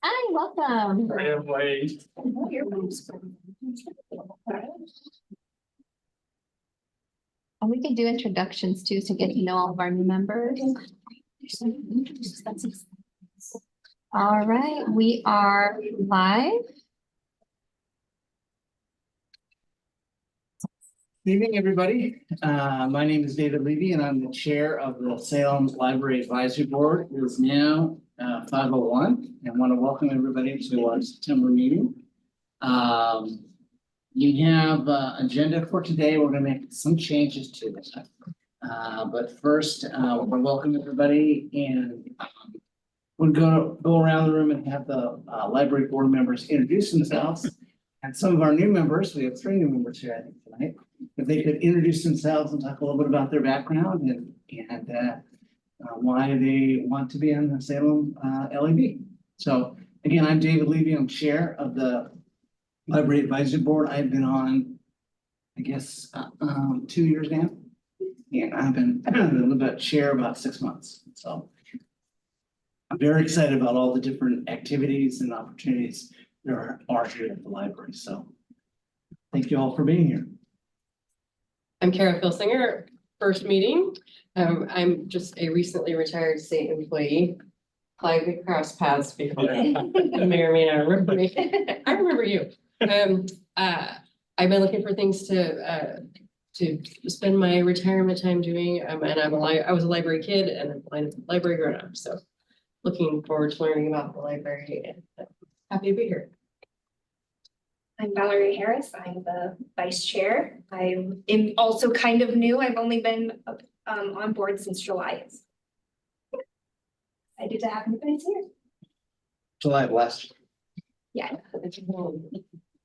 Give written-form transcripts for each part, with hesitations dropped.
Hi, welcome. I am late. And we can do introductions too to get to know all of our new members. All right, we are live. Good evening, everybody. My name is David Levy, and I'm the chair of the Salem Library Advisory Board. It is now 5:01, and want to welcome everybody to our September meeting. You have agenda for today. We're going to make some changes to this. But first, we're going to welcome everybody, and we're going to go around the room and have the library board members introduce themselves. And some of our new members, we have 3 new members here, I think, tonight. If they could introduce themselves and talk a little bit about their background and why they want to be on the Salem LAB. So again, I'm David Levy. I'm chair of the Library Advisory Board. I've been on, I guess, 2 years now. And I've been the chair about 6 months. So I'm very excited about all the different activities and opportunities there are here at the library. So thank you all for being here. I'm Kara Filsinger, first meeting. I'm just a recently retired state employee. Like we crossed paths before. You may or may not remember me. I remember you. I've been looking for things to spend my retirement time doing. And I was a library kid and a library grown up. So looking forward to learning about the library and happy to be here. I'm Valerie Harris. I'm the vice chair. I am also kind of new. I've only been on board since July. I did to have you guys here. July of last Yeah.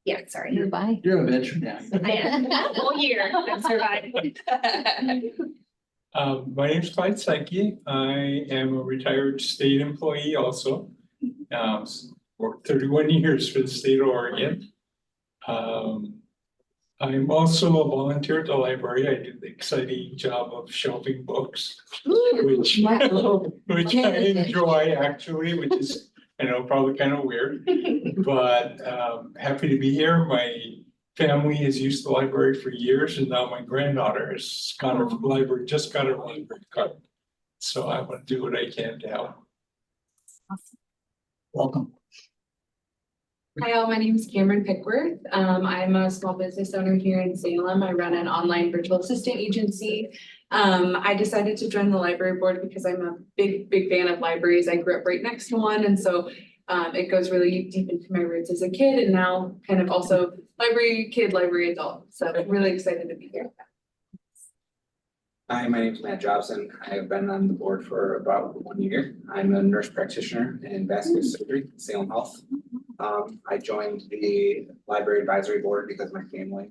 Yeah, sorry. Goodbye. year. You're a veteran now. I am. Whole year I've survived. My name is Clyde Psyche. I am a retired state employee also. Worked 31 years for the state of Oregon. I'm also a volunteer at the library. I do the exciting job of shelving books, which I enjoy actually, which is, I know, probably kind of weird, but happy to be here. My family has used the library for years, and now my granddaughter has got her library, just got her library card. So I want to do what I can to help. Welcome. Hi, all. My name is Cameron Pickworth. I'm a small business owner here in Salem. I run an online virtual assistant agency. I decided to join the library board because I'm a big fan of libraries. I grew up right next to one, and so it goes really deep into my roots as a kid, and now kind of also library kid, library adult. So I'm really excited to be here. Hi, my name is Matt Jobson. I have been on the board for about 1 year. I'm a nurse practitioner in vascular surgery, Salem Health. I joined the library advisory board because my family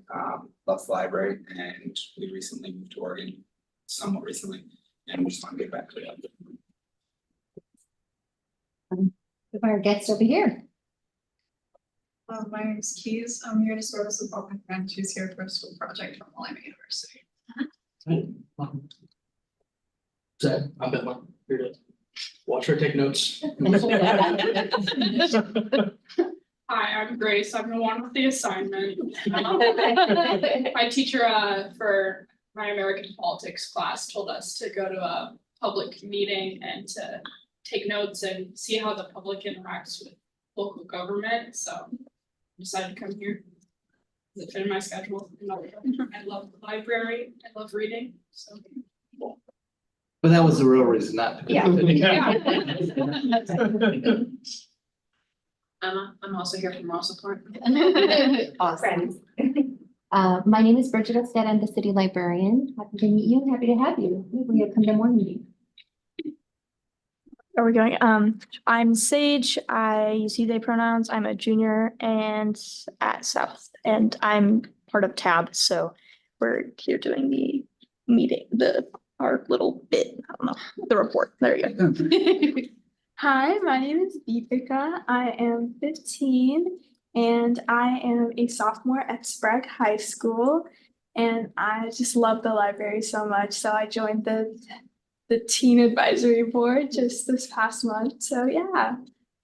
loves the library, and we recently moved to Oregon, somewhat recently, and we just want to get back to it. If our guest over here. My name is Keys. I'm here to sort of support my friend who's here for a school project from Salem University. Zed, I'm Bella, here to watch her take notes. Hi, I'm Grace. I'm the one with the assignment. My teacher for my American politics class told us to go to a public meeting and to take notes and see how the public interacts with local government. So I decided to come here. It fit in my schedule. I love the library. I love reading. So. But that was the real reason, not. Yeah. Emma, I'm also here for moral support. Awesome. My name is Bridget Olstead. I'm the city librarian. Happy to meet you and happy to have you. We have come to more meeting. Are we going? I'm Sage. I use he, they pronouns. I'm a junior and at South, and I'm part of TAB. So we're here doing the meeting, our little bit. I don't know, the report. There you go. Hi, my name is Deepika. I am 15 and I am a sophomore at Sprague High School. And I just love the library so much. So I joined the teen advisory board just this past month. So yeah.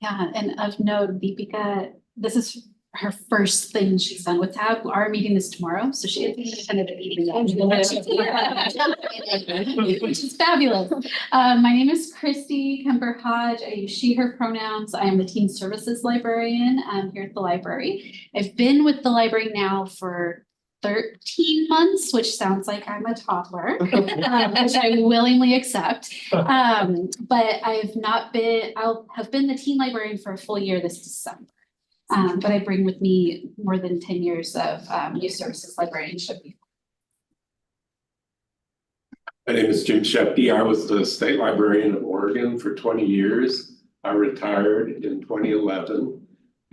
Yeah, and of note, Deepika, this is her first thing she's done with TAB. Our meeting is tomorrow, so she hasn't even attended a meeting yet. Which is fabulous. My name is Christy Kemper Hodge. I use she, her pronouns. I am the teen services librarian here at the library. I've been with the library now for 13 months, which sounds like I'm a toddler, which I willingly accept. But I'll have been the teen librarian for a full year this December. But I bring with me more than 10 years of youth services librarianship. My name is Jim Shepke. I was the state librarian of Oregon for 20 years. I retired in 2011.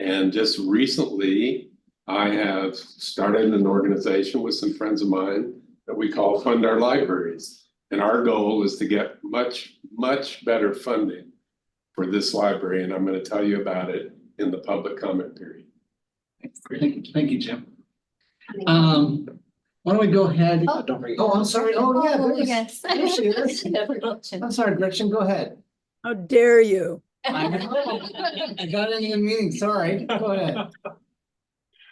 And just recently, I have started an organization with some friends of mine that we call Fund Our Libraries. And our goal is to get much, much better funding for this library. And I'm going to tell you about it in the public comment period. Thank you, Jim. Why don't we go ahead? Oh, I'm sorry. Oh, yeah. Yes. There she is. I'm sorry, Gretchen, go ahead. How dare you? I got it in the meeting, sorry. Go ahead.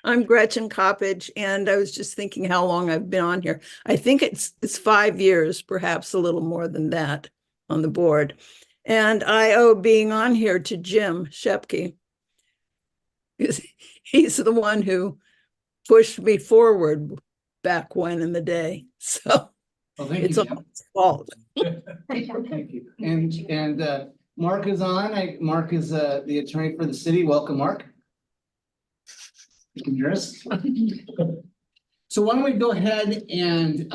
I'm Gretchen Coppage, and I was just thinking how long I've been on here. I think it's 5 years, perhaps a little more than that on the board. And I owe being on here to Jim Shepke. He's the one who pushed me forward back when in the day. So it's all his fault. Thank you. And Mark is on. Mark is the attorney for the city. Welcome, Mark. You can hear us. So why don't we go ahead and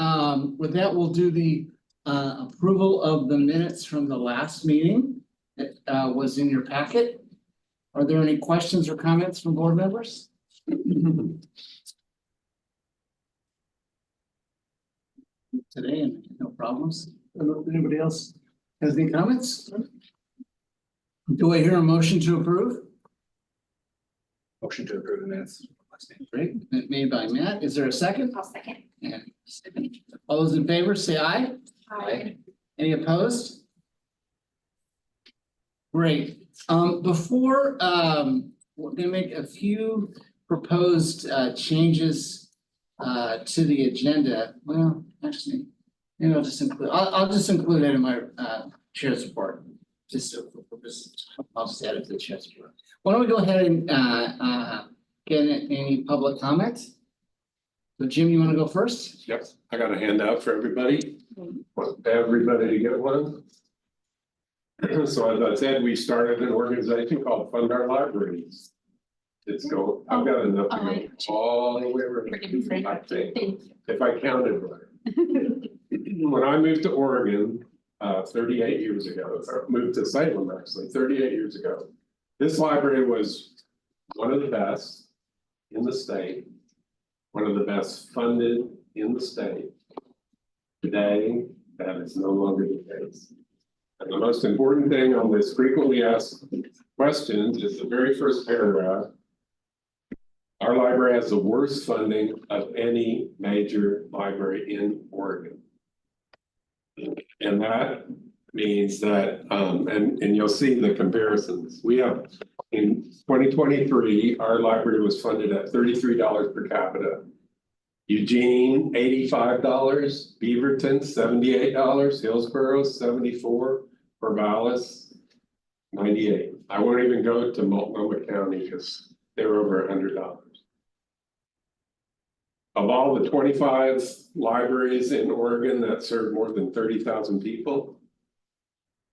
with that, we'll do the approval of the minutes from the last meeting that was in your packet. Are there any questions or comments from board members? Today, and no problems. I don't know if anybody else has any comments. Do I hear a motion to approve? Motion to approve the minutes. Great, made by Matt. Is there a second? I'll second. Yeah. All those in favor, say aye. Aye. Any opposed? Great. Before we're gonna make a few proposed changes to the agenda. Well, actually, maybe I'll just include it in my chair's report. Just so for purpose, I'll just add it to the chair's report. Why don't we go ahead and get any public comment? So Jim, you want to go first? Yep, I got a handout for everybody. Want everybody to get one. So as I said, we started an organization called Fund Our Libraries. It's go, I've got enough to go all the way around, I think, if I counted right. When I moved to Oregon 38 years ago, or moved to Salem actually, 38 years ago, this library was one of the best in the state, one of the best funded in the state. Today, that is no longer the case. And the most important thing on this frequently asked questions is the very first paragraph. Our library has the worst funding of any major library in Oregon. And that means that, and you'll see the comparisons. We have, in 2023, our library was funded at $33 per capita. Eugene, $85, Beaverton, $78, Hillsborough, $74, Corvallis, $98. I won't even go to Multnomah County because they were over $100. Of all the 25 libraries in Oregon that serve more than 30,000 people,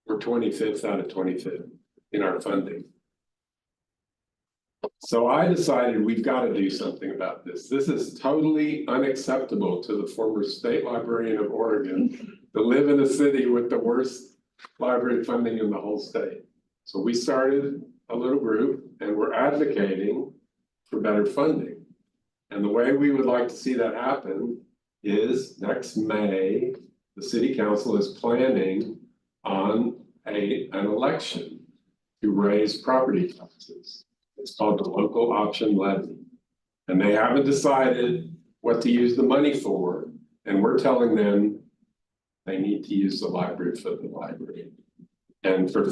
we're 25th out of 25th in our funding. So I decided we've got to do something about this. This is totally unacceptable to the former state librarian of Oregon to live in a city with the worst library funding in the whole state. So we started a little group and we're advocating for better funding. And the way we would like to see that happen is next May, the city council is planning on an election to raise property taxes. It's called the local option levy. And they haven't decided what to use the money for. And we're telling them they need to use the library for the library. And for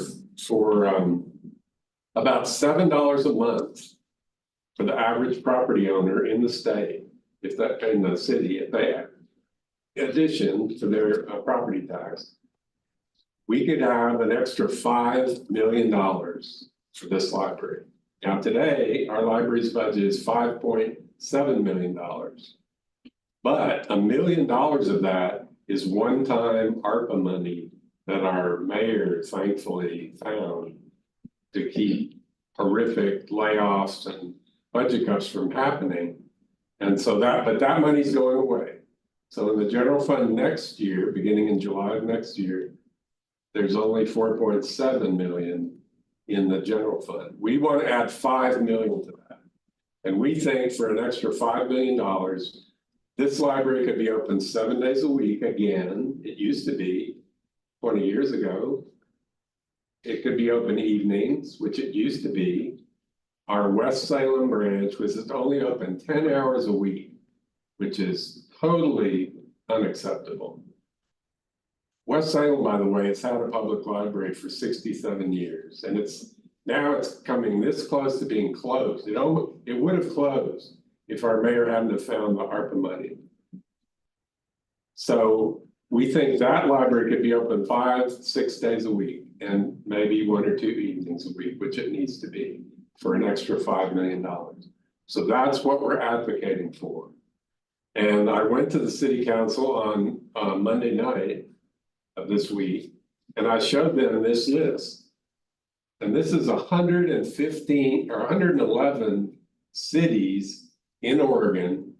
about $7 a month for the average property owner in the state, if that, in the city, if they in addition to their property tax. We could have an extra $5 million for this library. Now, today, our library's budget is $5.7 million. But $1 million of that is one-time ARPA money that our mayor thankfully found to keep horrific layoffs and budget cuts from happening. And so but that money's going away. So in the general fund next year, beginning in July of next year, there's only 4.7 million in the general fund. We want to add 5 million to that. And we think for an extra $5 million, this library could be open 7 days a week again. It used to be 20 years ago. It could be open evenings, which it used to be. Our West Salem branch was only open 10 hours a week, which is totally unacceptable. West Salem, by the way, has had a public library for 67 years, and now it's coming this close to being closed. It would have closed if our mayor hadn't have found the ARPA money. So we think that library could be open 5-6 days a week, and maybe 1 or 2 evenings a week, which it needs to be, for an extra $5 million. So that's what we're advocating for. And I went to the city council on Monday night of this week, and I showed them this list. And this is 115 or 111 cities in Oregon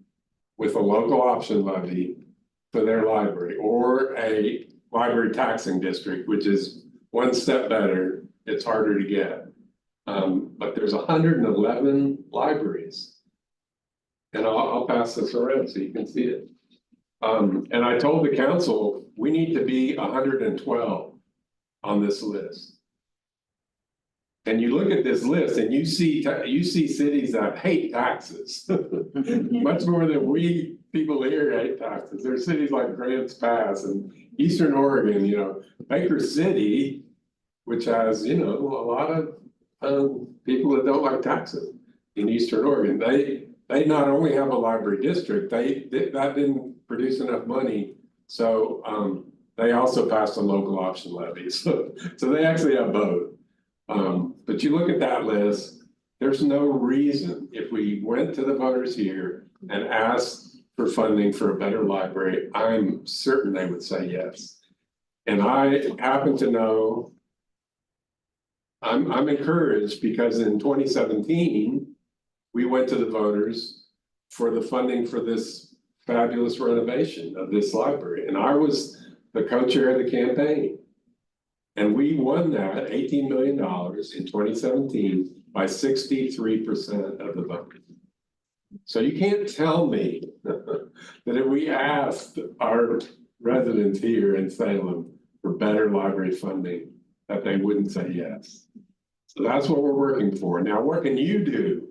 with a local option levy for their library, or a library taxing district, which is one step better. It's harder to get. But there's 111 libraries. And I'll pass this around so you can see it. And I told the council, we need to be 112 on this list. And you look at this list and you see cities that hate taxes much more than we people here hate taxes. There's cities like Grants Pass and Eastern Oregon, Baker City, which has, a lot of people that don't like taxes in Eastern Oregon. They not only have a library district, that didn't produce enough money. So they also passed a local option levy. So they actually have both. But you look at that list, there's no reason, if we went to the voters here and asked for funding for a better library, I'm certain they would say yes. And I happen to know, I'm encouraged because in 2017, we went to the voters for the funding for this fabulous renovation of this library. And I was the co-chair of the campaign. And we won that $18 million in 2017 by 63% of the vote. So you can't tell me that if we asked our residents here in Salem for better library funding, that they wouldn't say yes. So that's what we're working for. Now, what can you do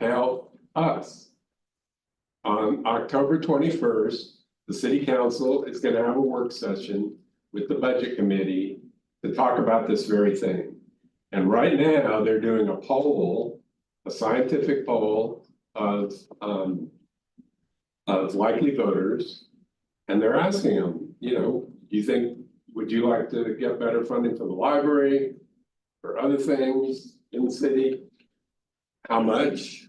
to help us? On October 21st, the city council is going to have a work session with the budget committee to talk about this very thing. And right now they're doing a poll, a scientific poll of likely voters. And they're asking them, would you like to get better funding for the library or other things in the city? How much?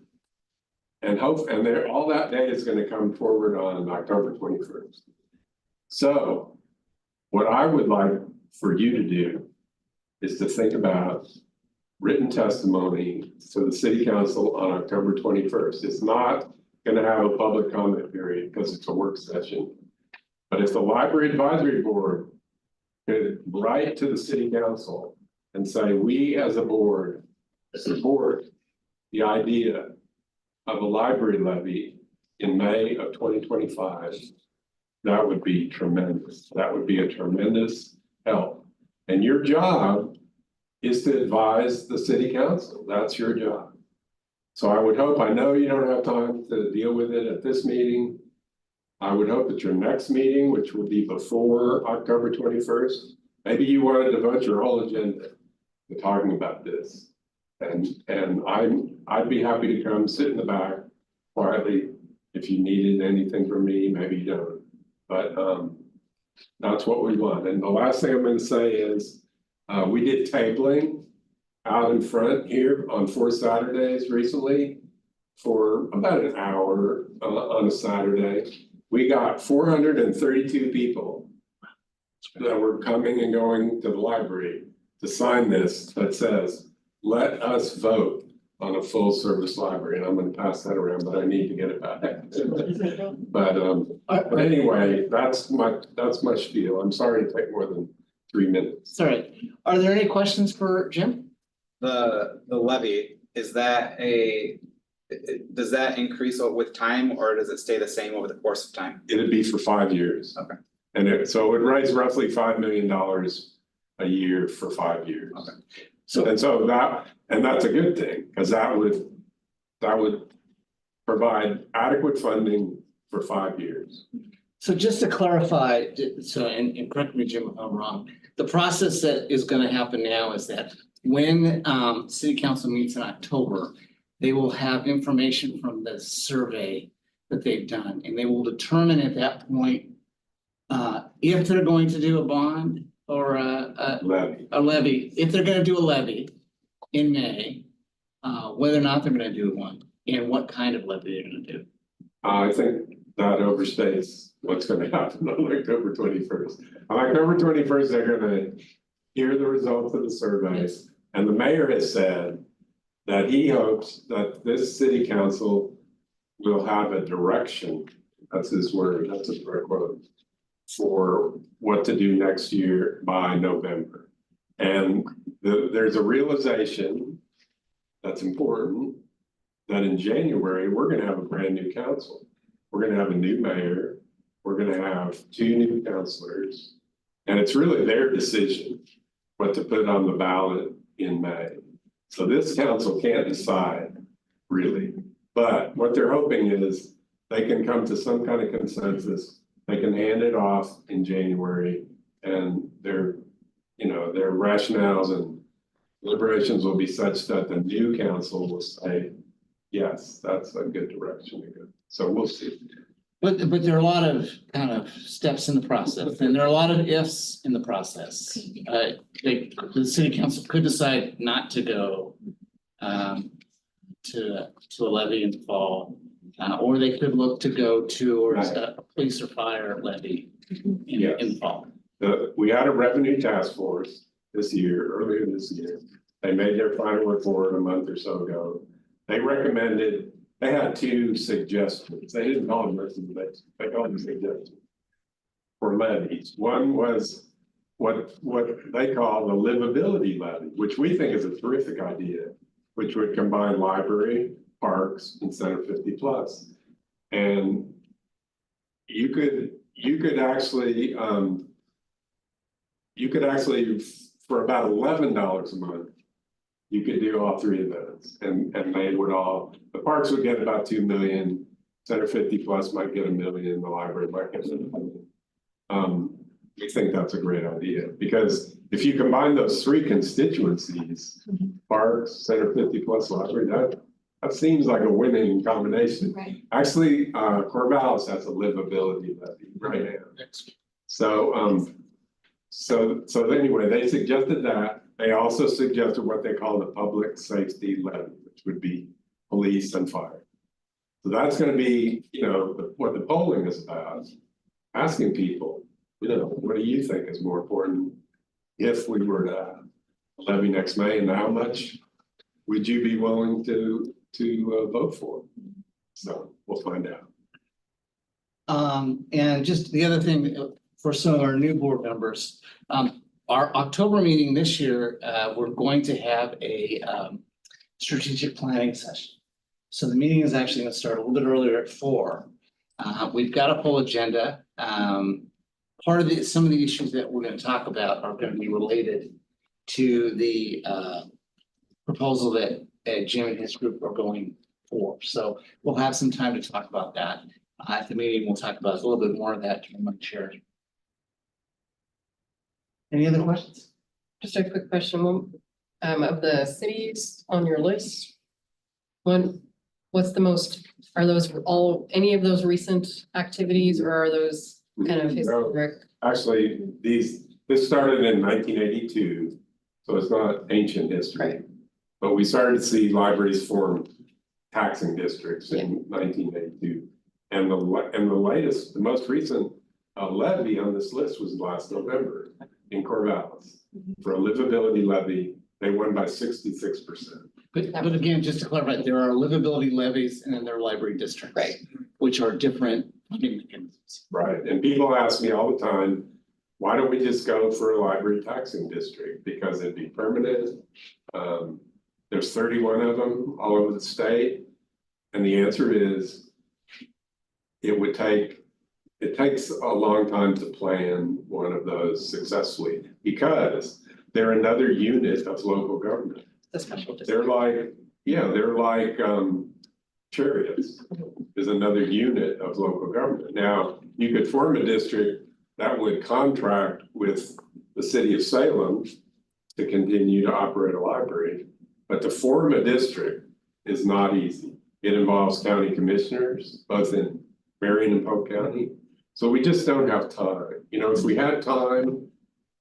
And all that data is going to come forward on October 21st. So what I would like for you to do is to think about written testimony to the city council on October 21st. It's not going to have a public comment period because it's a work session. But if the library advisory board could write to the city council and say, we as a board support the idea of a library levy in May of 2025, that would be tremendous. That would be a tremendous help. And your job is to advise the city council. That's your job. So I would hope, I know you don't have time to deal with it at this meeting. I would hope at your next meeting, which will be before October 21st, maybe you want to devote your whole agenda to talking about this. And I'd be happy to come sit in the back quietly. If you needed anything from me, maybe you don't, but that's what we want. And the last thing I'm gonna say is, we did tabling out in front here on 4 Saturdays recently for about an hour on a Saturday. We got 432 people that were coming and going to the library to sign this that says, let us vote on a full service library. And I'm gonna pass that around, but I need to get it back. But anyway, that's my spiel. I'm sorry to take more than 3 minutes. Sorry, are there any questions for Jim? The levy, is that does that increase with time or does it stay the same over the course of time? It'd be for 5 years. Okay. And so it raised roughly $5 million a year for 5 years. Okay. So that's a good thing, because that would provide adequate funding for 5 years. So just to clarify, and correct me, Jim, if I'm wrong, the process that is gonna happen now is that when city council meets in October, they will have information from the survey that they've done, and they will determine at that point if they're going to do a bond or a levy, if they're gonna do a levy in May, whether or not they're gonna do one, and what kind of levy they're gonna do. I think that overstates what's gonna happen on October 21st. On October 21st, they're gonna hear the results of the surveys. And the mayor has said that he hopes that this city council will have a direction, that's his word, that's a direct quote, for what to do next year by November. And there's a realization that's important, that in January, we're gonna have a brand new council. We're gonna have a new mayor, we're gonna have 2 new councilors. And it's really their decision what to put on the ballot in May. So this council can't decide, really. But what they're hoping is they can come to some kind of consensus. They can hand it off in January, and their rationales and deliberations will be such that the new council will say, yes, that's a good direction to go. So we'll see. But there are a lot of kind of steps in the process, and there are a lot of ifs in the process. The city council could decide not to go to a levy in the fall, or they could look to go towards a police or fire levy in the fall. We had a revenue task force earlier this year. They made their final report a month or so ago. They recommended. They had 2 suggestions. They didn't call them recommendations. They called them suggestions for levies. One was what they call the livability levy, which we think is a terrific idea, which would combine library, parks, and Center 50 Plus. And you could actually for about $11 a month, you could do all 3 of those, and they would all, the parks would get about 2 million, Center 50 Plus might get $1 million, the library might get $1 million. We think that's a great idea, because if you combine those 3 constituencies, parks, Center 50 Plus, library, that seems like a winning combination. Right. Actually, Corvallis has a livability levy right now. So anyway, they suggested that. They also suggested what they call the public safety levy, which would be police and fire. So that's going to be, what the polling is about, asking people, what do you think is more important if we were to levy next May, and how much would you be willing to vote for? So we'll find out. And just the other thing for some of our new board members, our October meeting this year, we're going to have a strategic planning session. So the meeting is actually going to start a little bit earlier at 4. We've got a full agenda. Part of some of the issues that we're going to talk about are going to be related to the proposal that Jim and his group are going for. So we'll have some time to talk about that. At the meeting, we'll talk about a little bit more of that during my chair. Any other questions? Just a quick question. Of the cities on your list, what's the most, are those all, any of those recent activities, or are those kind of historic? Actually, this started in 1982, so it's not ancient history. Right. But we started to see libraries form taxing districts in 1982. And the latest, the most recent levy on this list was last November in Corvallis. For a livability levy, they won by 66%. But again, just to clarify, there are livability levies and then there are library districts. Right. Which are different funding mechanisms. Right, and people ask me all the time, why don't we just go for a library taxing district? Because it'd be permanent. There's 31 of them all over the state. And the answer is, it takes a long time to plan one of those successfully because they're another unit of local government. The special district. They're like chariots is another unit of local government. Now, you could form a district that would contract with the city of Salem to continue to operate a library, but to form a district is not easy. It involves county commissioners, both in Marion and Polk County. So we just don't have time. You know, if we had time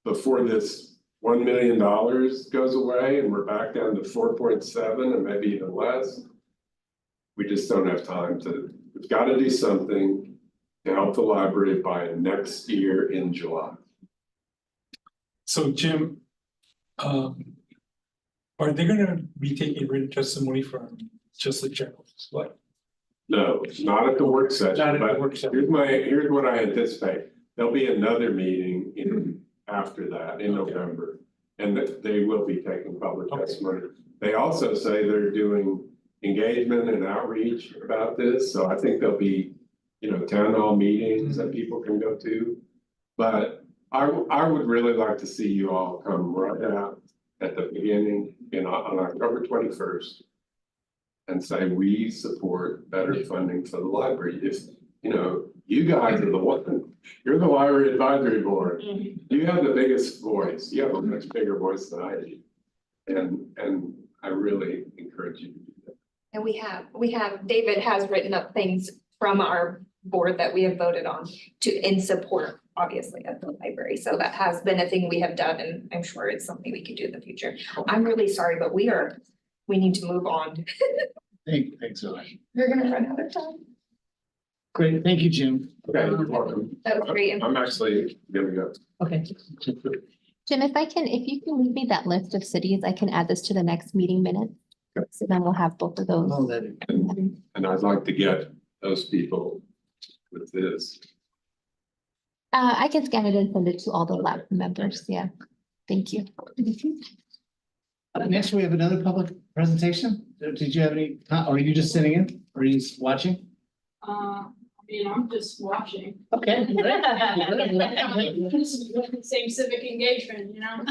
before this $1 million goes away and we're back down to 4.7 and maybe even less, we just don't have time to, we've got to do something to help the library by next year in July. So Jim, are they gonna be taking written testimony from just the general? Like, No, not at the work session, Not at the but work session. here's what I anticipate. There'll be another meeting in after that in Okay. November. And that they will be taking public Okay. testimony. They also say they're doing engagement and outreach about this, so I think there'll be, you know, town hall meetings that people can go to. But I would really like to see you all come right out at the beginning, on October 21st. And say, we support better funding for the library. If, you know, you guys are the one, you're the library advisory board. You have the biggest voice. You have a much bigger voice than I do. And I really encourage you to do that. And we have, David has written up things from our board that we have voted on in support, obviously, of the library. So that has been a thing we have done, and I'm sure it's something we could do in the future. I'm really sorry, but we need to move on. Thanks so much. We're gonna run out of time. Great, thank you, Jim. Okay, you're welcome. That was great. I'm actually gonna go. Okay. Jim, if you can leave me that list of cities, I can add this to the next meeting minutes. So then we'll have both of those. Oh, that. And I'd like to get those people with this. I can scan it and send it to all the lab members. Yeah. Thank you. Next, we have another public presentation. Did you have any, or are you just sitting in, or are you just watching? I mean, I'm just watching. Okay. Same civic engagement, you know?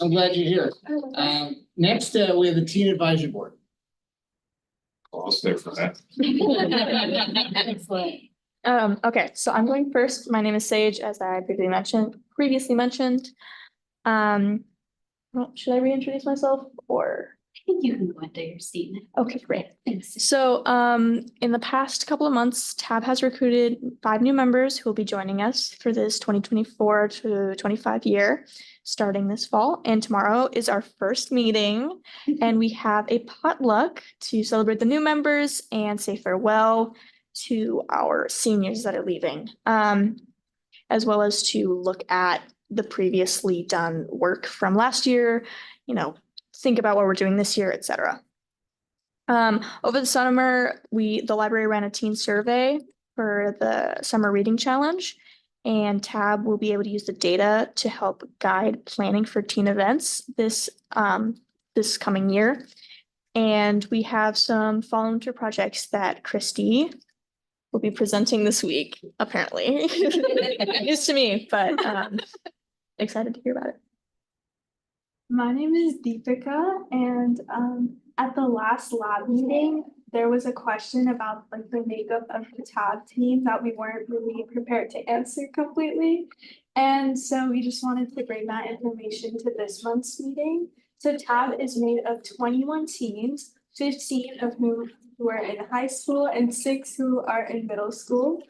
I'm glad you're here. Next, we have the Teen Advisory Board. I'll stay for that. Excellent. Okay, so I'm going first. My name is Sage, as I previously mentioned. Well, should I reintroduce myself or? I think you can go into your statement. Okay, great. Thanks. So, in the past couple of months, TAB has recruited 5 new members who will be joining us for this 2024 to 25 year, starting this fall. And tomorrow is our first meeting, and we have a potluck to celebrate the new members and say farewell to our seniors that are leaving, as well as to look at the previously done work from last year, you know, think about what we're doing this year, et cetera. Over the summer, the library ran a teen survey for the summer reading challenge, and TAB will be able to use the data to help guide planning for teen events this coming year. And we have some volunteer projects that Christy will be presenting this week, apparently. News to me, but excited to hear about it. My name is Deepika, and at the last lab meeting, there was a question about like the makeup of the TAB team that we weren't really prepared to answer completely. And so we just wanted to bring that information to this month's meeting. So TAB is made of 21 teams, 15 of whom who are in high school and 6 who are in middle school.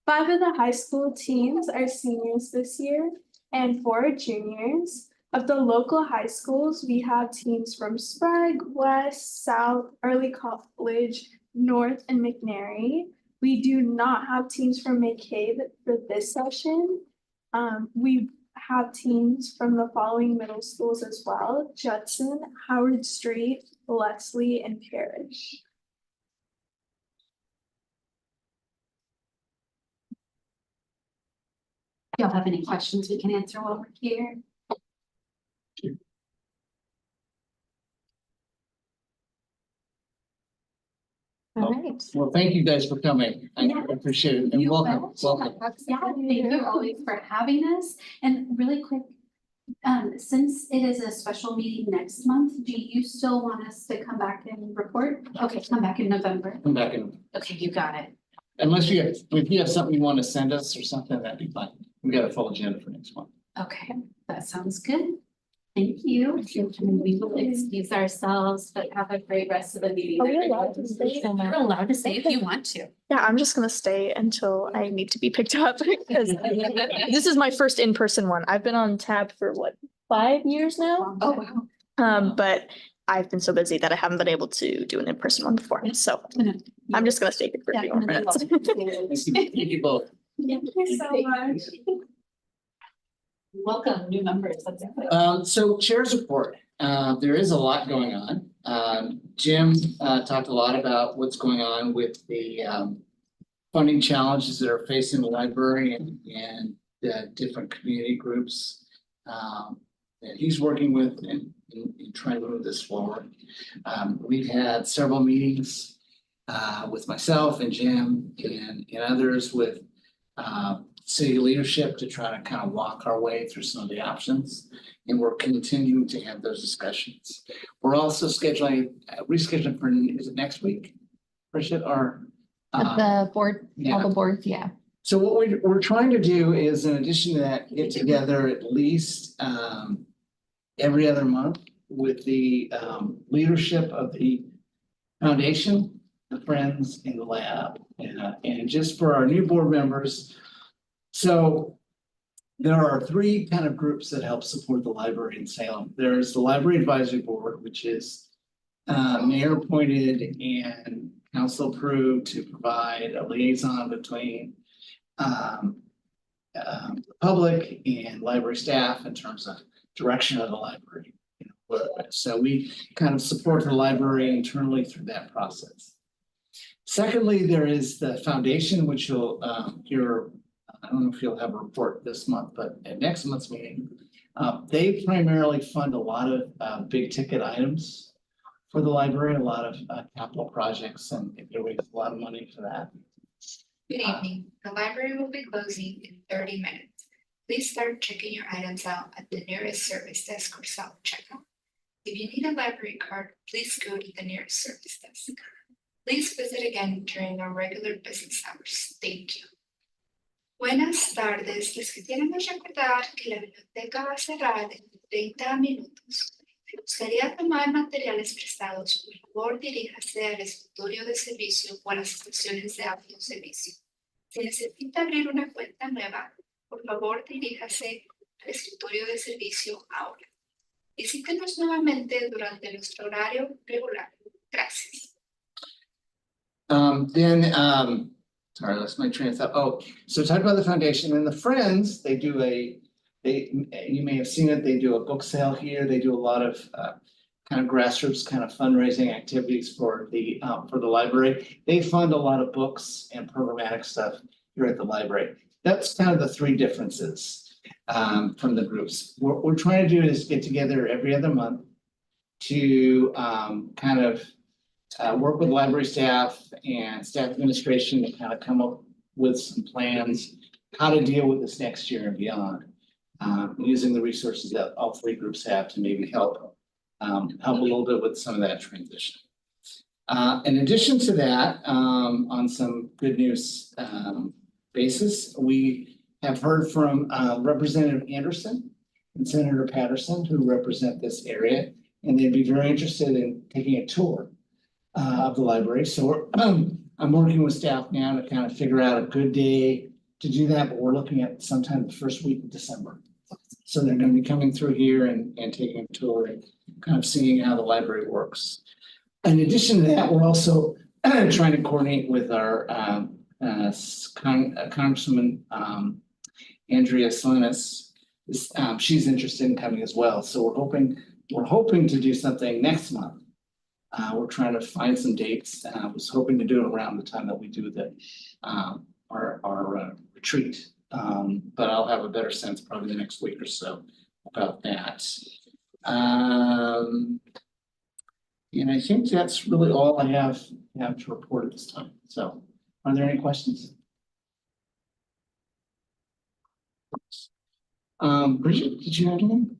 5 of the high school teams are seniors this year and 4 are juniors. Of the local high schools, we have teams from Sprague, West, South, Early College, North, and McNary. We do not have teams from McCabe for this session. We have teams from the following middle schools as well: Judson, Howard Street, Leslie, and Parrish. If y'all have any questions we can answer while we're here. All right. Well, thank you guys for coming. I Yeah. appreciate it and You welcome, bet. welcome. Yeah, thank you always for having us. And really quick, since it is a special meeting next month, do you still want us to come back and report? Okay, come back in November. Come back and Okay, you got it. unless you, if you have something you want to send us or something, that'd be fine. We got a full agenda for next month. Okay, that sounds good. Thank you. And we will excuse ourselves, but have a great rest of the meeting. Are we allowed to stay? You're allowed to stay if you want to. Yeah, I'm just gonna stay until I need to be picked up because this is my first in-person one. I've been on TAB for what, 5 years now? Oh, wow. But I've been so busy that I haven't been able to do an in-person one before. So I'm just gonna stay here for a few more minutes. Thank you both. Thank you so much. Welcome, new members. That's it. So chairs report, there is a lot going on. Jim talked a lot about what's going on with the funding challenges that are facing the library and the different community groups that he's working with and trying to move this forward. We've had several meetings with myself and Jim and others with city leadership to try to kind of walk our way through some of the options. And we're continuing to have those discussions. We're also scheduling, rescheduling for, is it next week? Bridget, or? The board, all the boards, yeah. So what we're trying to do is, in addition to that, get together at least every other month with the leadership of the foundation, the Friends, and the lab. And just for our new board members, so there are 3 kind of groups that help support the library in Salem. There's the Library Advisory Board, which is mayor appointed and council approved to provide a liaison between the public and library staff in terms of direction of the library. So we kind of support the library internally through that process. Secondly, there is the foundation, which you'll hear. I don't know if you'll have a report this month, but at next month's meeting, they primarily fund a lot of big ticket items for the library, a lot of capital projects, and they raise a lot of money for that. Good evening. The library will be closing in 30 minutes. Please start checking your items out at the nearest service desk or self-checkout. If you need a library card, please go to the nearest service desk. Please visit again during our regular business hours. Thank you. Buenas tardes. Les quisiéramos recordar que la biblioteca va a cerrar en 30 minutos. Si gustaría tomar materiales prestados, por favor diríjase al escritorio de servicio o a las estaciones de autoservicio. Si necesita abrir una cuenta nueva, por favor diríjase al escritorio de servicio ahora. Visítenos nuevamente durante nuestro horario regular. Gracias. Sorry, I lost my train of thought. Oh, so talk about the foundation and the Friends, they do you may have seen it, they do a book sale here. They do a lot of kind of grassroots kind of fundraising activities for the library. They fund a lot of books and programmatic stuff here at the library. That's kind of the 3 differences from the groups. What we're trying to do is get together every other month to kind of work with library staff and staff administration to kind of come up with some plans, how to deal with this next year and beyond, using the resources that all 3 groups have to maybe help a little bit with some of that transition. In addition to that, on some good news basis, we have heard from Representative Anderson and Senator Patterson, who represent this area, and they'd be very interested in taking a tour of the library. So I'm working with staff now to kind of figure out a good day to do that, but we're looking at sometime the first week of December. So they're going to be coming through here and taking a tour and kind of seeing how the library works. In addition to that, we're also trying to coordinate with our Congresswoman Andrea Salinas. She's interested in coming as well. So we're hoping to do something next month. We're trying to find some dates. I was hoping to do it around the time that we do our retreat. But I'll have a better sense probably the next week or so about that. And I think that's really all I have to report at this time. So are there any questions? Bridget, did you have anything?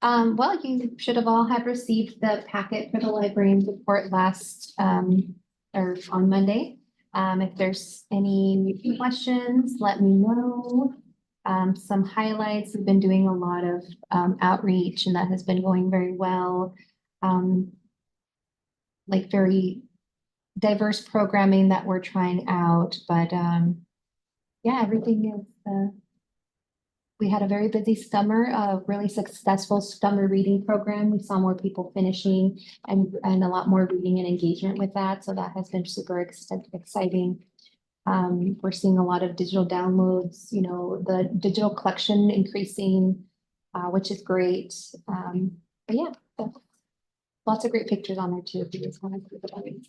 Well, you should have all have received the packet for the librarian's report last or on Monday. If there's any questions, let me know. Some highlights, we've been doing a lot of outreach, and that has been going very well. Like very diverse programming that we're trying out, but yeah, everything is we had a very busy summer, a really successful summer reading program. We saw more people finishing and a lot more reading and engagement with that. So that has been super exciting. We're seeing a lot of digital downloads, you know, the digital collection increasing, which is great. But yeah, lots of great pictures on there too, if you just want to see the audience.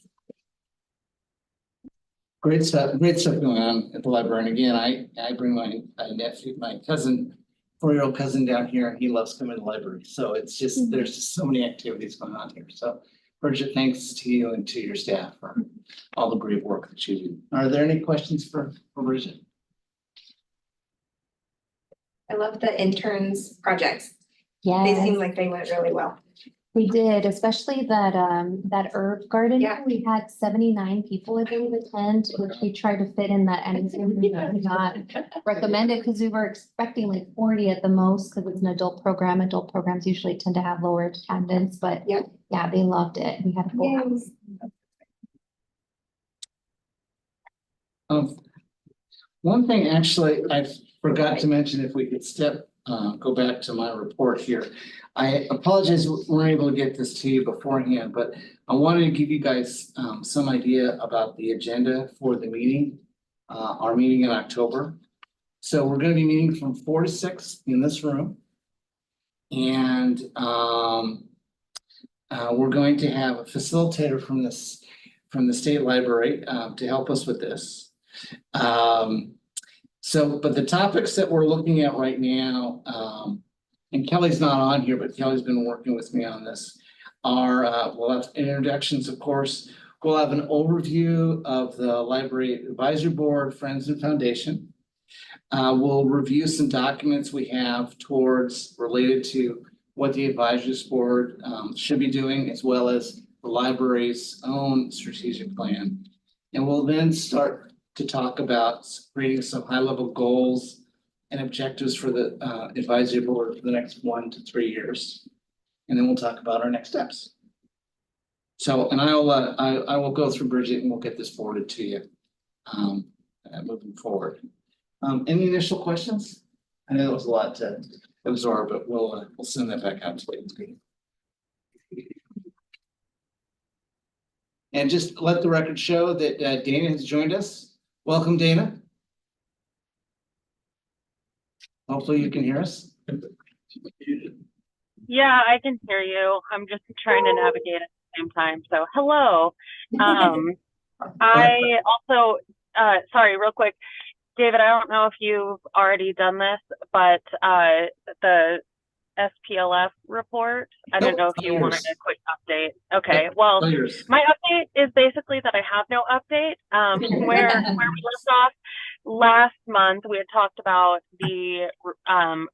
Great stuff going on at the library. And again, I bring my nephew, my cousin, 4-year-old cousin down here, and he loves coming to the library. So it's just, there's just so many activities going on here. So Bridget, thanks to you and to your staff for all the great work that you do. Are there any questions for Bridget? I love the interns projects. Yeah, They seem like they went really well. we did, especially that herb garden. Yeah. We had 79 people, I believe, attend, which we tried to fit in that, and it's not recommended because we were expecting like 40 at the most, because it's an adult program. Adult programs usually tend to have lower attendance, but Yeah. yeah, they loved it. We had a full house. One thing actually I forgot to mention, if we could go back to my report here. I apologize we weren't able to get this to you beforehand, but I wanted to give you guys some idea about the agenda for the meeting, our meeting in October. So we're going to be meeting from 4 to 6 in this room. And we're going to have a facilitator from the state library to help us with this. But the topics that we're looking at right now, and Kelly's not on here, but Kelly's been working with me on this, are we'll have introductions, of course. We'll have an overview of the Library Advisory Board, Friends and Foundation. We'll review some documents we have related to what the Advisory Board should be doing, as well as the library's own strategic plan. And we'll then start to talk about creating some high-level goals and objectives for the advisory board for the next 1 to 3 years. And then we'll talk about our next steps. So, and I will go through Bridget and we'll get this forwarded to you moving forward. Any initial questions? I know that was a lot to absorb, but we'll send that back out to you. And just let the record show that Dana has joined us. Welcome, Dana. Hopefully you can hear us. Yeah, I can hear you. I'm just trying to navigate at the same time. So hello. I also, sorry, real quick, David, I don't know if you've already done this, but the SPLF report, I don't know if you wanted a quick update. Okay, well, my update is basically that I have no update. Where we left off last month, we had talked about the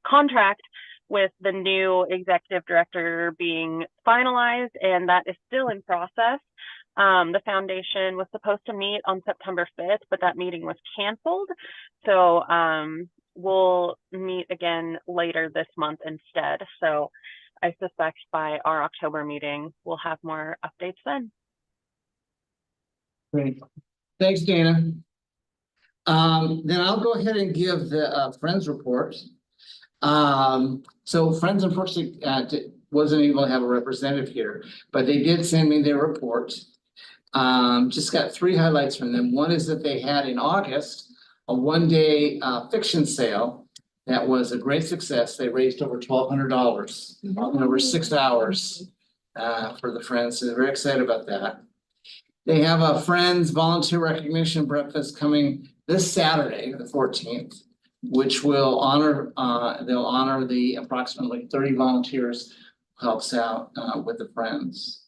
contract with the new executive director being finalized, and that is still in process. The foundation was supposed to meet on September 5th, but that meeting was canceled. So we'll meet again later this month instead. So I suspect by our October meeting, we'll have more updates then. Great. Thanks, Dana. Then I'll go ahead and give the Friends report. So Friends unfortunately wasn't able to have a representative here, but they did send me their report. Just got 3 highlights from them. One is that they had in August a one-day fiction sale that was a great success. They raised over $1,200 in over 6 hours for the Friends. So they're very excited about that. They have a Friends volunteer recognition breakfast coming this Saturday, the 14th, which will honor, they'll honor the approximately 30 volunteers who helps out with the Friends.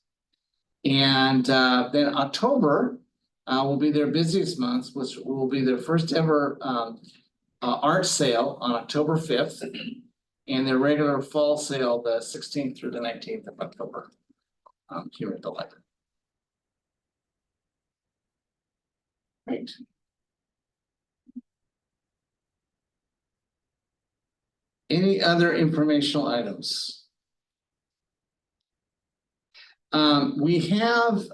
And then October will be their busiest month, which will be their first ever art sale on October 5th, and their regular fall sale the 16th through the 19th of October here at the library. Great. Any other informational items? We have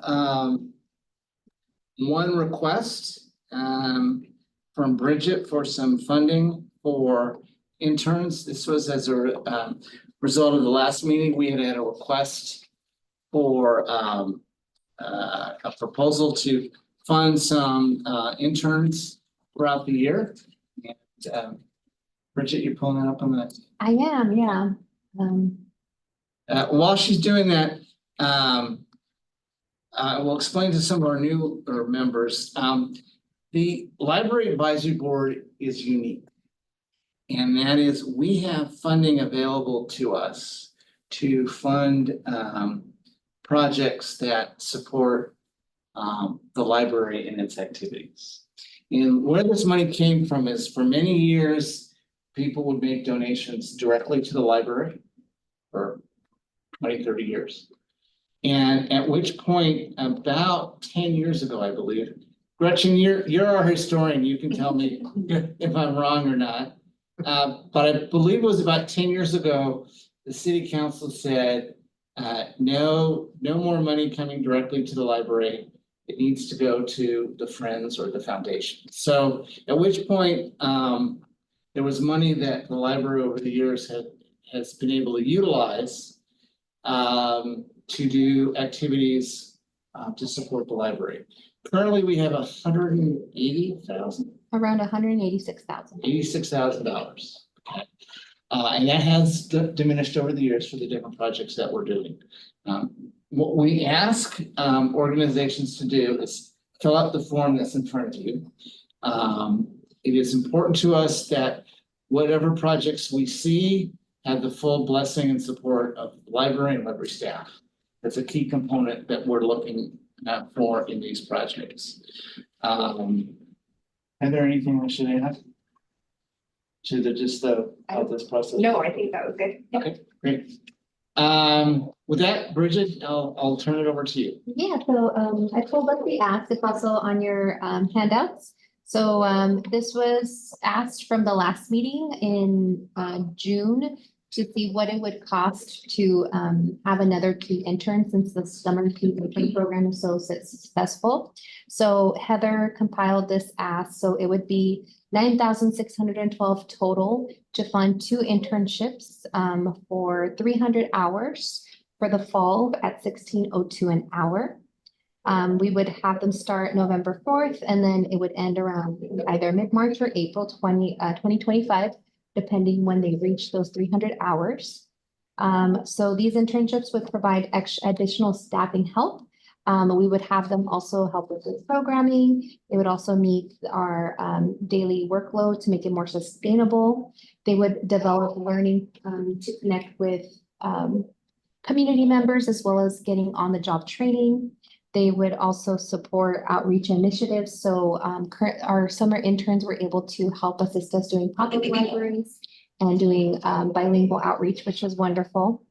one request from Bridget for some funding for interns. This was as a result of the last meeting. We had a request for a proposal to fund some interns throughout the year. And Bridget, you're pulling that up on that? I am, yeah. While she's doing that, I will explain to some of our new members. The Library Advisory Board is unique. And that is, we have funding available to us to fund projects that support the library and its activities. And where this money came from is, for many years, people would make donations directly to the library for 20, 30 years. And at which point, about 10 years ago, I believe, Gretchen, you're our historian, you can tell me if I'm wrong or not. But I believe it was about 10 years ago, the city council said, no more money coming directly to the library. It needs to go to the Friends or the foundation. So at which point, there was money that the library over the years has been able to utilize to do activities to support the library. Currently, we have $180,000. Around $186,000. $86,000. Okay. And that has diminished over the years for the different projects that we're doing. What we ask organizations to do is fill out the form that's in front of you. It is important to us that whatever projects we see have the full blessing and support of the library and library staff. That's a key component that we're looking for in these projects. Are there anything I should add to how this process? No, I think that was good. Okay, great. With that, Bridget, I'll turn it over to you. Yeah, so I pulled up the ask. It's also on your handouts. So this was asked from the last meeting in June to see what it would cost to have another key intern since the summer key intern program is so successful. So Heather compiled this ask, so it would be $9,612 total to fund 2 internships for 300 hours for the fall at $16.02 an hour. We would have them start November 4th, and then it would end around either mid-March or April 2025, depending when they reach those 300 hours. So these internships would provide additional staffing help. We would have them also help with programming. It would also meet our daily workload to make it more sustainable. They would develop learning to connect with community members, as well as getting on-the-job training. They would also support outreach initiatives. So our summer interns were able to help assist us doing public libraries and doing bilingual outreach, which was wonderful.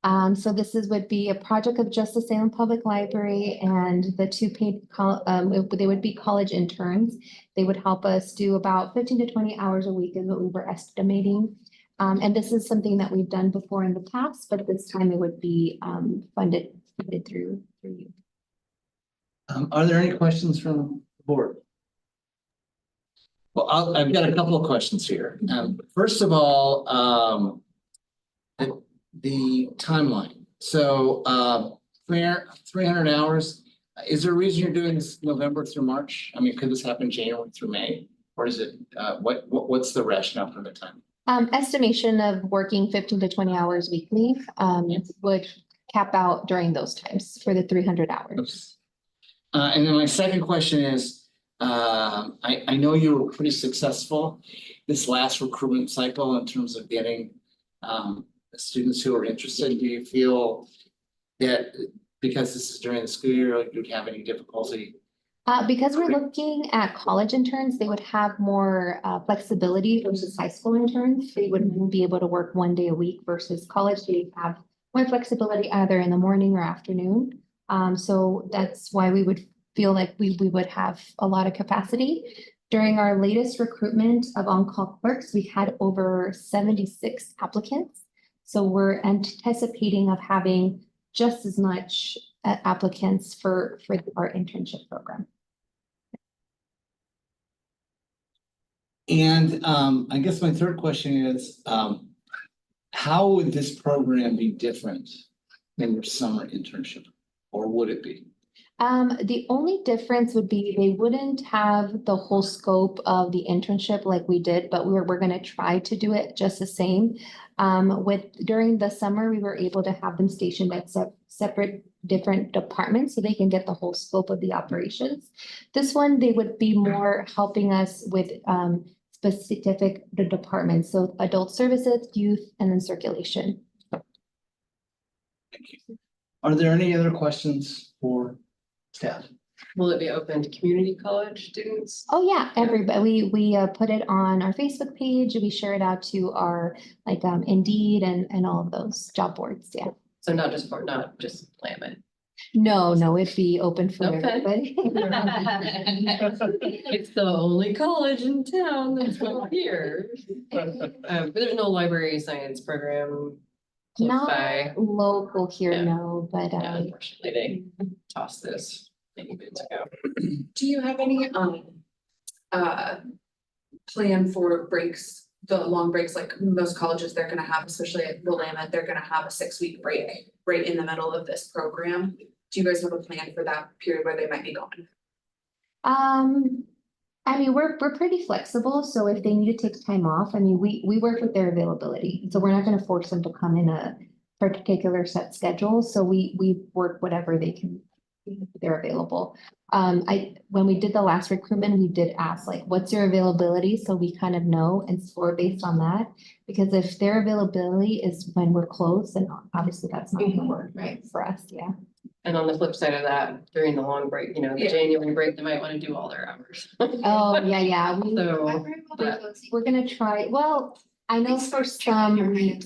So this would be a project of just the Salem Public Library, and the two they would be college interns. They would help us do about 15 to 20 hours a week is what we were estimating. And this is something that we've done before in the past, but this time it would be funded through you. Are there any questions from the board? Well, I've got a couple of questions here. First of all, the timeline. So 300 hours. Is there a reason you're doing this November through March? I mean, could this happen January through May? Or is it what's the rationale for the time? Estimation of working 15 to 20 hours weekly would cap out during those times for the 300 hours. And then my second question is, I know you were pretty successful this last recruitment cycle in terms of getting students who are interested. Do you feel that because this is during the school year, you'd have any difficulty? Because we're looking at college interns, they would have more flexibility versus high school interns. They wouldn't be able to work 1 day a week versus college. They have more flexibility either in the morning or afternoon. So that's why we would feel like we would have a lot of capacity. During our latest recruitment of on-call clerks, we had over 76 applicants. So we're anticipating of having just as much applicants for our internship program. And I guess my third question is, how would this program be different than your summer internship, or would it be? The only difference would be they wouldn't have the whole scope of the internship like we did, but we're going to try to do it just the same. During the summer, we were able to have them stationed at separate different departments so they can get the whole scope of the operations. This one, they would be more helping us with specific departments, so adult services, youth, and then circulation. Thank you. Are there any other questions for staff? Will it be open to community college students? Oh yeah, everybody. We put it on our Facebook page. We share it out to our Indeed and all of those job boards. Yeah. So not just Planet. No, it'd be open for Okay. everybody. It's the only college in town that's not here. But there's no library science program close Not by. local here, Yeah. no, but Yeah, unfortunately, they tossed this many years ago. Do you have any plan for breaks, the long breaks, like most colleges they're gonna have, especially at Willamette, they're gonna have a 6-week break right in the middle of this program? Do you guys have a plan for that period where they might be gone? I mean, we're pretty flexible, so if they need to take time off, I mean, we work with their availability. So we're not gonna force them to come in a particular set schedule, so we work whatever they're available. When we did the last recruitment, we did ask like, what's your availability? So we kind of know and score based on that. Because if their availability is when we're closed, then obviously that's not gonna work, right, for us, yeah. And on the flip side of that, during the long break, the January break, they might want to do all their hours. Oh, yeah. So, We're gonna try, well, I know for some, we're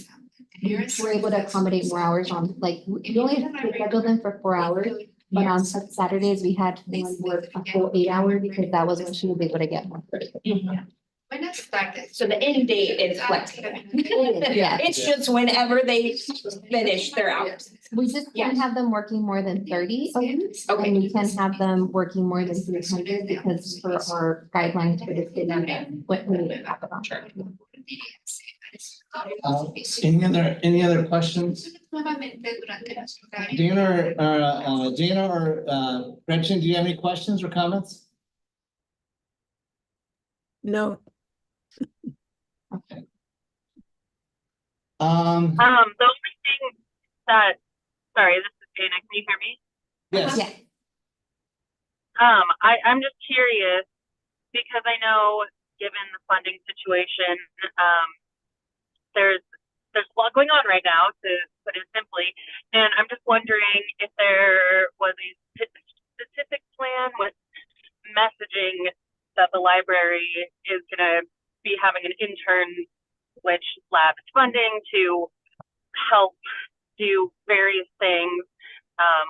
able to accommodate more hours on, like, we only scheduled them for 4 hours. But on Saturdays, we had one work a full 8 hour because that was when she was able to get more. When it started. So the end date is flexible. Yeah. It's just whenever they finish their hours. We just can't have them working more than 30 a week. Okay. And we can't have them working more than 300 because for our guidelines for the city, what we have it on. Any other questions? Dana or Gretchen, do you have any questions or comments? No. Okay. The only thing that, sorry, this is Dana, can you hear me? Yes. Yeah. I'm just curious because I know given the funding situation, there's a lot going on right now, to put it simply, and I'm just wondering if there was a specific plan with messaging that the library is going to be having an intern which lab funding to help do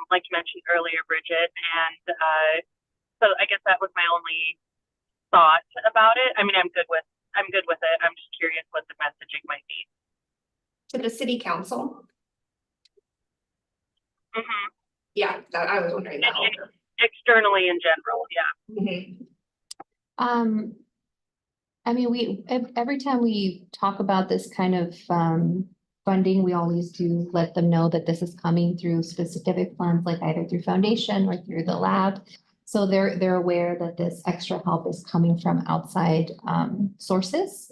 like you mentioned earlier, Bridget, and so I guess that was my only thought about it. I mean, I'm good with it. I'm just curious what the messaging might be. To the city council? Mhm. Yeah, that I was wondering that. And externally in general, yeah. Mhm. I mean, every time we talk about this kind of funding, we always do let them know that this is coming through specific funds, like either through foundation or through the lab. So they're aware that this extra help is coming from outside sources.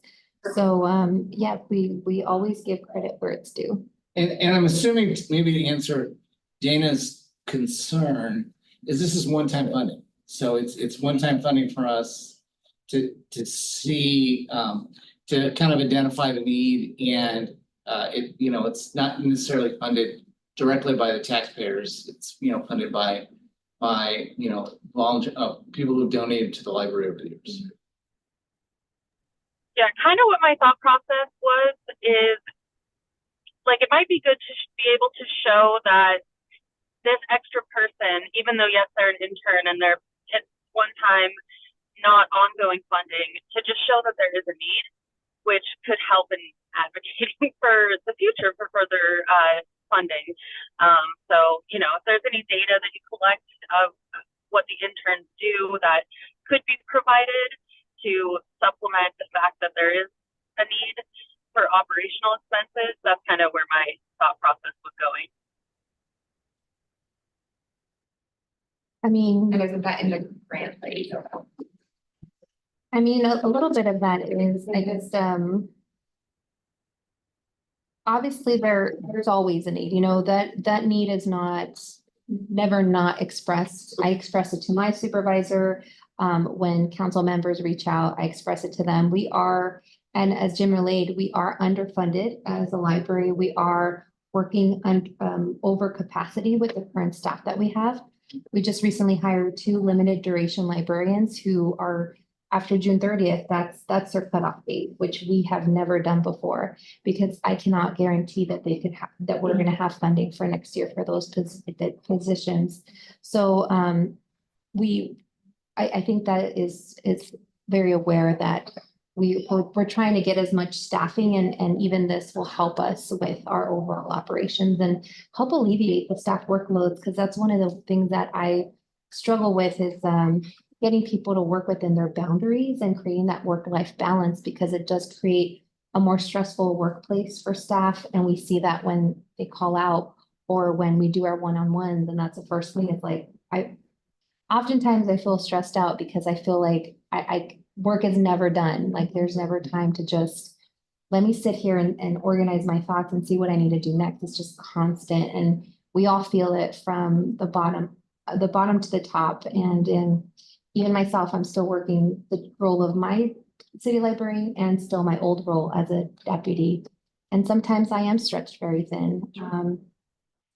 So yeah, we always give credit where it's due. And I'm assuming maybe to answer Dana's concern is this is one-time funding. So it's one-time funding for us to see, to kind of identify the need and it, you know, it's not necessarily funded directly by the taxpayers. It's, you know, funded by, you know, volunteer, people who donated to the library over the years. Yeah, kind of what my thought process was is, like, it might be good to be able to show that this extra person, even though yes, they're an intern and they're at one time not ongoing funding, to just show that there is a need, which could help in advocating for the future for further funding. So, you know, if there's any data that you collect of what the interns do that could be provided to supplement the fact that there is a need for operational expenses, that's kind of where my thought process was going. I mean, And isn't that in the grant that you know? I mean, a little bit of that is, I guess, obviously there's always a need, you know, that need is never not expressed. I express it to my supervisor. When council members reach out, I express it to them. And as Jim relayed, we are underfunded as a library. We are working on over capacity with the current staff that we have. We just recently hired 2 limited duration librarians who are, after June 30th, that's their cutoff date, which we have never done before, because I cannot guarantee that that we're gonna have funding for next year for those positions. So I think that is very aware that we're trying to get as much staffing, and even this will help us with our overall operations and help alleviate the staff workloads, because that's one of the things that I struggle with is getting people to work within their boundaries and creating that work-life balance, because it does create a more stressful workplace for staff. And we see that when they call out or when we do our one-on-ones, and that's the first thing. It's like, oftentimes I feel stressed out because I feel like work is never done. Like there's never time to just, let me sit here and organize my thoughts and see what I need to do next. It's just constant. And we all feel it from the bottom to the top. And even myself, I'm still working the role of my city librarian and still my old role as a deputy. And sometimes I am stretched very thin.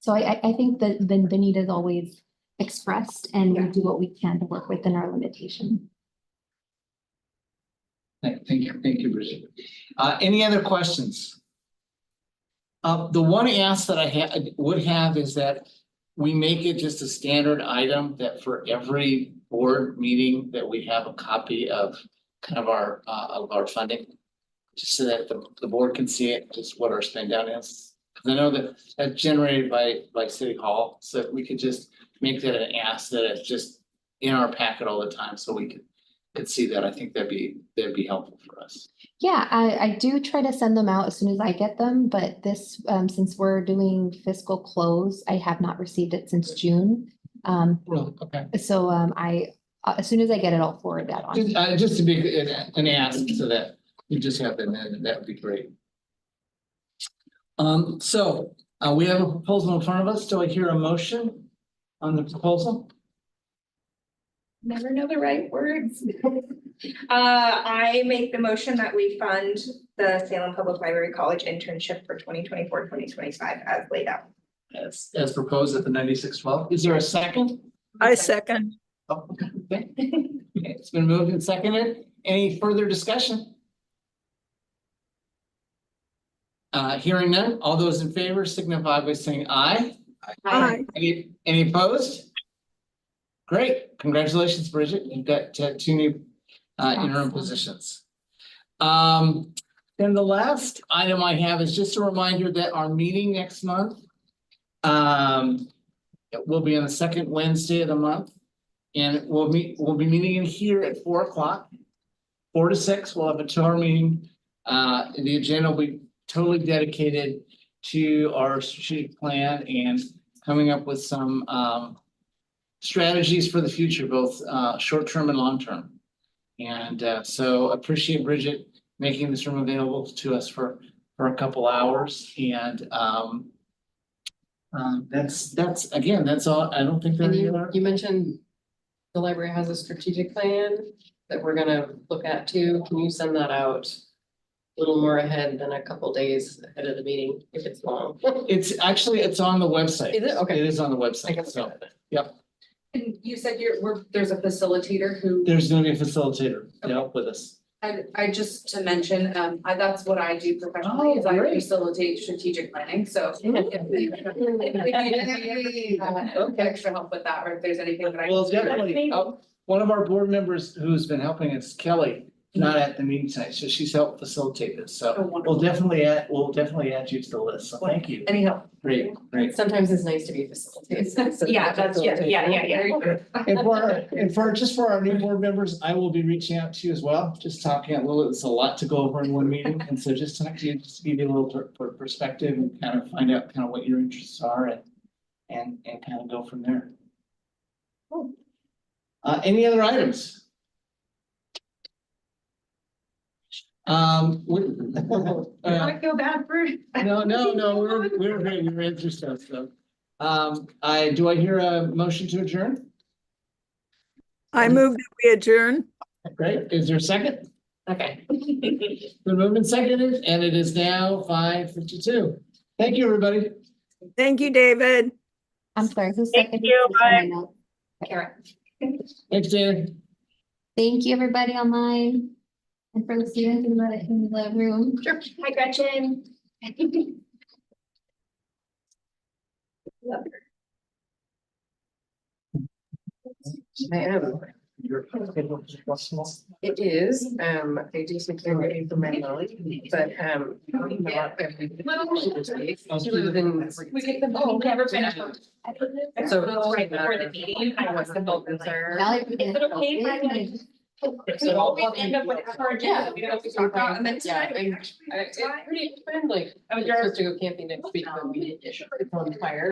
So I think that the need is always expressed, and we do what we can to work within our limitation. Thank you, Bridget. Any other questions? The one ask that I would have is that we make it just a standard item that for every board meeting that we have a copy of kind of our funding, just so that the board can see it, just what our spend down is. Because I know that that's generated by City Hall, so we could just make that an ask that it's just in our packet all the time, so we could see that. I think that'd be helpful for us. Yeah, I do try to send them out as soon as I get them, but this, since we're doing fiscal close, I have not received it since June. Really? Okay. So as soon as I get it, I'll forward that on. Just to be an ask so that you just have them in, that would be great. So we have a proposal in front of us. Do I hear a motion on the proposal? Never know the right words. I make the motion that we fund the Salem Public Library College internship for 2024-2025 as laid out. As proposed at the 9612. Is there a second? I second. Oh, okay. It's been moved and seconded. Any further discussion? Hearing none, all those in favor signify by saying aye. Aye. Any opposed? Great, congratulations, Bridget. You've got two new interim positions. Then the last item I have is just a reminder that our meeting next month it will be on the second Wednesday of the month. And we'll be meeting in here at 4 o'clock. 4 to 6, we'll have a 2-hour meeting. The agenda will be totally dedicated to our strategic plan and coming up with some strategies for the future, both short-term and long-term. And so appreciate Bridget making this room available to us for a couple hours. And that's again, that's all. I don't think there And are any you, other. you mentioned the library has a strategic plan that we're gonna look at too. Can you send that out a little more ahead than a couple days ahead of the meeting if it's long? It's on the website. Is it? Okay. It is on the I website. can So, look at it. yep. And you said there's a facilitator who. There's gonna be a facilitator to help with us. I just to mention, that's what I do professionally, is I great. facilitate strategic planning, so. Extra help with that, or if there's anything that I. Well, definitely, one of our board members who's been helping us, Kelly, not at the meeting tonight, so she's helped facilitate this, Oh, so wonderful. we'll definitely add you to the list, so thank you. Any help? Great. Sometimes it's nice to be facilitated. Yeah, And for just for our new board members, I will be reaching out to you as well, just talking a little, it's a lot to go over in one meeting, and so just talk to you, just to give you a little perspective and kind of find out kind of what your interests are and kind of go from there. Any other items? I feel bad for. No, we're great, we ran through stuff, so. Do I hear a motion to adjourn? I move that we adjourn. Great, is there a second? Okay. Been moved and seconded, and it is now 5:52. Thank you, everybody. Thank you, David. I'm sorry, who's Thank second? you, bye. Kara. Thanks, Dan. Thank you, everybody online. And for the students in the room. Sure. Hi, Gretchen. I am. It is, I do some caregiving for my mom, but, not every. She lives in. We get them, oh, never finished. So. Right before the meeting, I was the vote there. Now I can get Is it okay if I like? We always end up with our agenda, we don't talk about, and then Yeah, tonight. it's pretty, it's been like, I was supposed to go camping next week, but we, it's on fire.